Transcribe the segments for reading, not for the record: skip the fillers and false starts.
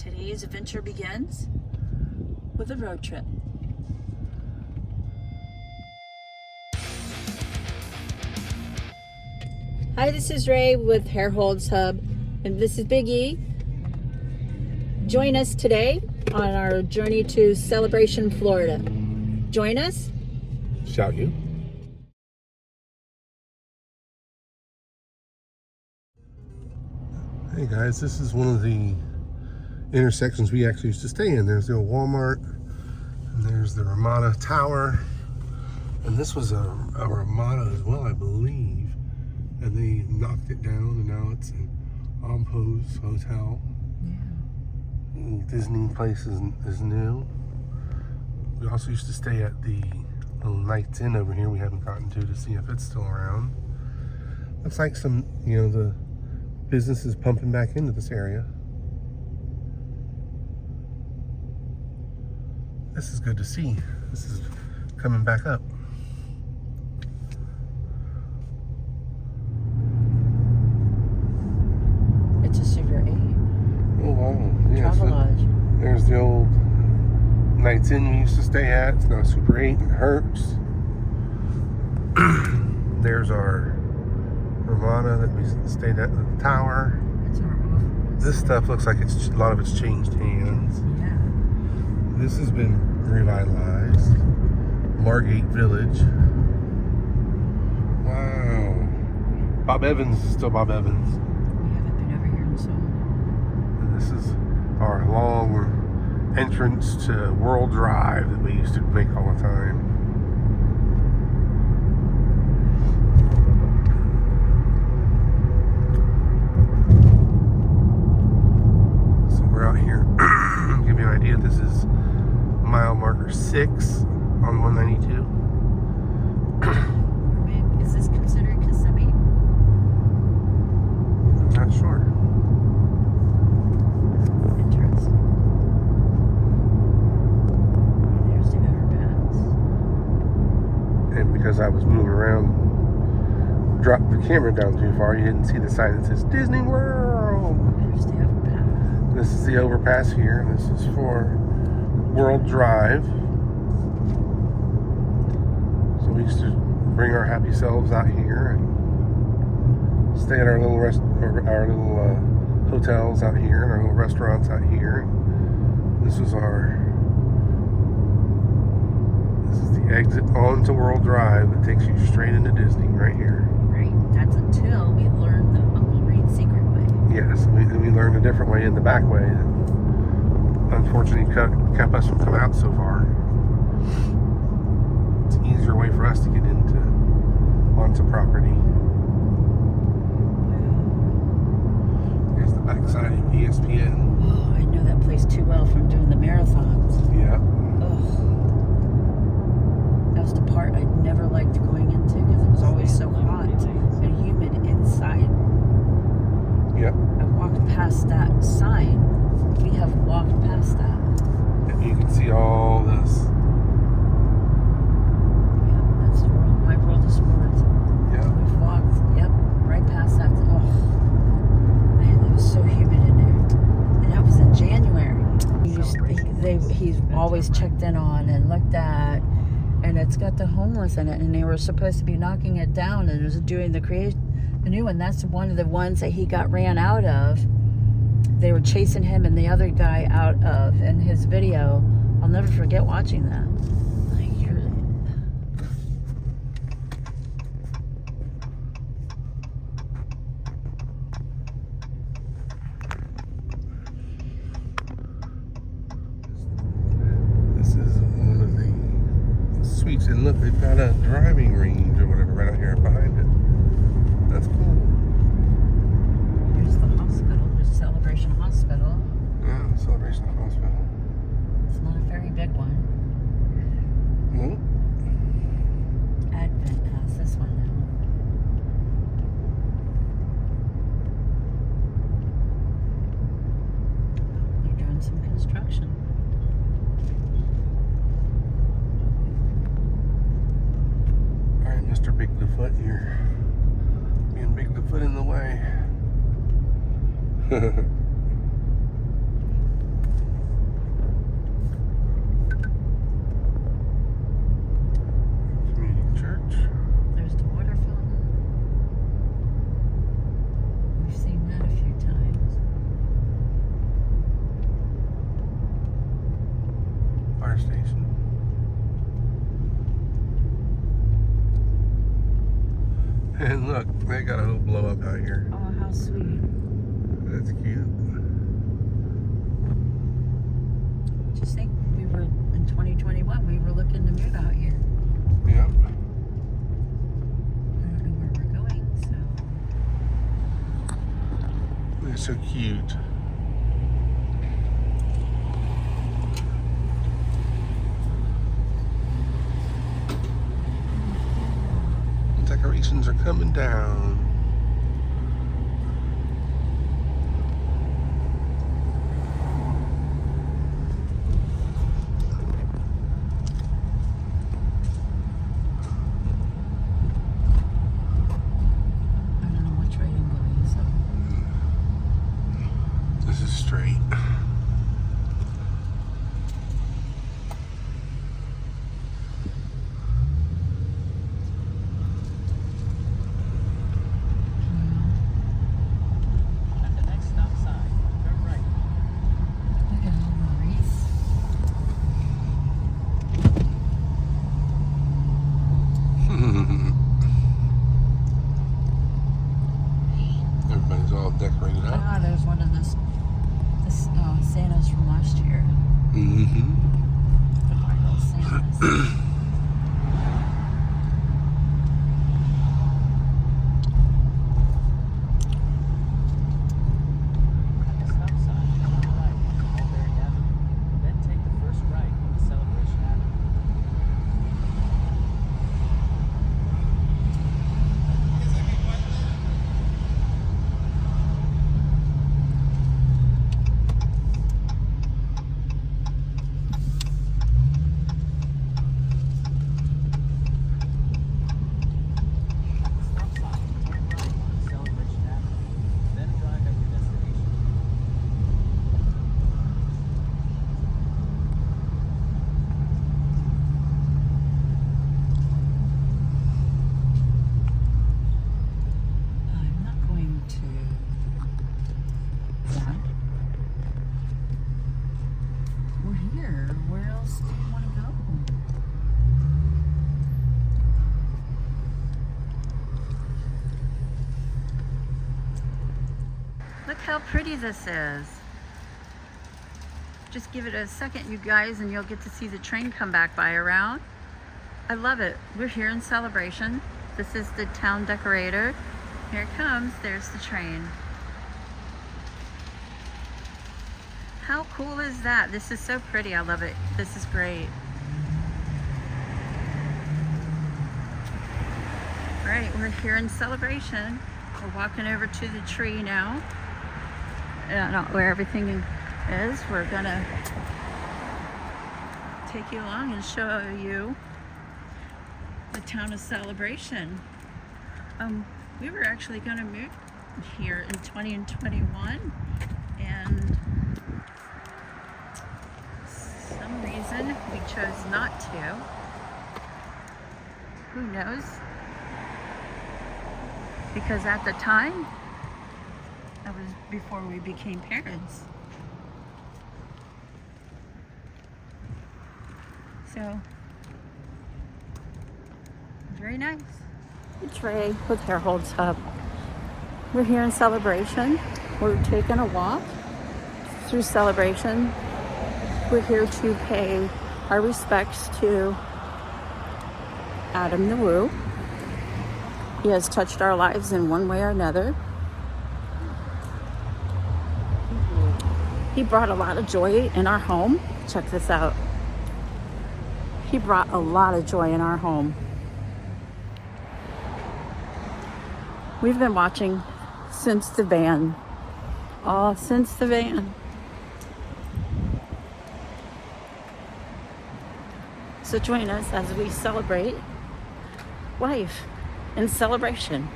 Today's adventure begins with a road trip. Hi, this is Ray with Herrholz Hub, and this is Big E. Join us today on our journey to Celebration, Florida. Join us. Shout you. Hey guys, this is one of the intersections we actually used to stay in. There's the old Walmart, and there's the Ramada Tower, and this was a Ramada as well, I believe, and they knocked it down, and now it's an Ampos Hotel. Yeah. The Disney place is new. We also used to stay at the little Knights Inn over here. We haven't gotten to see if it's still around. Looks like some, the business is pumping back into this area. This is good to see. This is coming back up. It's a Super 8. Oh wow. Yeah, Travelodge. There's the old Knights Inn we used to stay at. It's now Super 8 and Herrholz. There's our Ramada that we stayed at the tower. It's our office. This stuff looks like a lot of it's changed hands. Yeah. This has been revitalized. Margate Village. Wow. Bob Evans is still Bob Evans. We haven't been over here in so long. And this is our long entrance to World Drive that we used to make all the time. So we're out here. Give you an idea, this is mile marker 6 on 192. Is this considered Kissimmee? I'm not sure. Interesting. There's the overpass. And because I was moving around, dropped the camera down too far, you didn't see the sign that says Disney World. There's the overpass. This is the overpass here. This is for World Drive. So we used to bring our happy selves out here and stay at our little hotels out here and our little restaurants out here. This is the exit onto World Drive that takes you straight into Disney right here. Right. That's until we learn the Uncle Reed secret way. Yes, we learned a different way in the back way that unfortunately kept us from coming out so far. It's an easier way for us to get onto property. Here's the backside of ESPN. Oh, I know that place too well from doing the marathons. Yeah. Oh. That was the part I never liked going into because it was always so hot and humid inside. Yep. I walked past that sign. We have walked past that. And you can see all this. Yep, that's the world, my world of sports. Yeah. We've walked, right past that. Oh, man, it was so humid in there. And that was in January. He's always checked in on and looked at, and it's got the homeless in it, and they were supposed to be knocking it down, and it was doing the new one. That's one of the ones that he got ran out of. They were chasing him and the other guy out of in his video. I'll never forget watching that. This is one of the suites, and look, they've got a driving range or whatever right out here behind it. That's cool. Here's the hospital. There's Celebration Hospital. Yeah, Celebration Hospital. It's not a very big one. No. Advent has this one now. They're doing some construction. All right, Mr. Bigfoot, you're being Bigfoot in the way. And look, they got a whole blow up out here. Oh, how sweet. That's cute. Just think, we were in 2021, we were looking to move out here. Yeah. I don't know where we're going, so. They're so cute. The decorations are coming down. I don't know which way I'm going, so. This is straight. At the next stop sign, turn right. Look at all the wreaths. Everybody's all decorated up. Ah, there's one of this Santas from last year. Mm-hmm. The Herrholz Santas. At the stop sign, turn right on Mulberry Avenue. Then take the first right onto Celebration Avenue. Stop sign, turn right onto Celebration Avenue. Then drive at your destination. I'm not going to that. We're here. Where else do you want to go? Look how pretty this is. Just give it a second, you guys, and you'll get to see the train come back by around. I love it. We're here in Celebration. This is the town decorator. Here it comes. There's the train. How cool is that? This is so pretty. I love it. This is great. All right, we're here in Celebration. We're walking over to the tree now. I don't know where everything is. We're gonna take you along and show you the town of Celebration. We were actually gonna move here in 2021, and for some reason we chose not to. Who knows? Because at the time, that was before we became parents. So, very nice. It's Ray with Herrholz Hub. We're here in Celebration. We're taking a walk through Celebration. We're here to pay our respects to Adam the Woo. He has touched our lives in one way or another. He brought a lot of joy in our home. Check this out. He brought a lot of joy in our home. We've been watching since the van. Oh, since the van. So join us as we celebrate life in Celebration.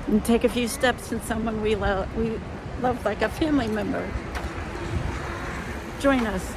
And take a few steps in someone we love like a family member. Join us.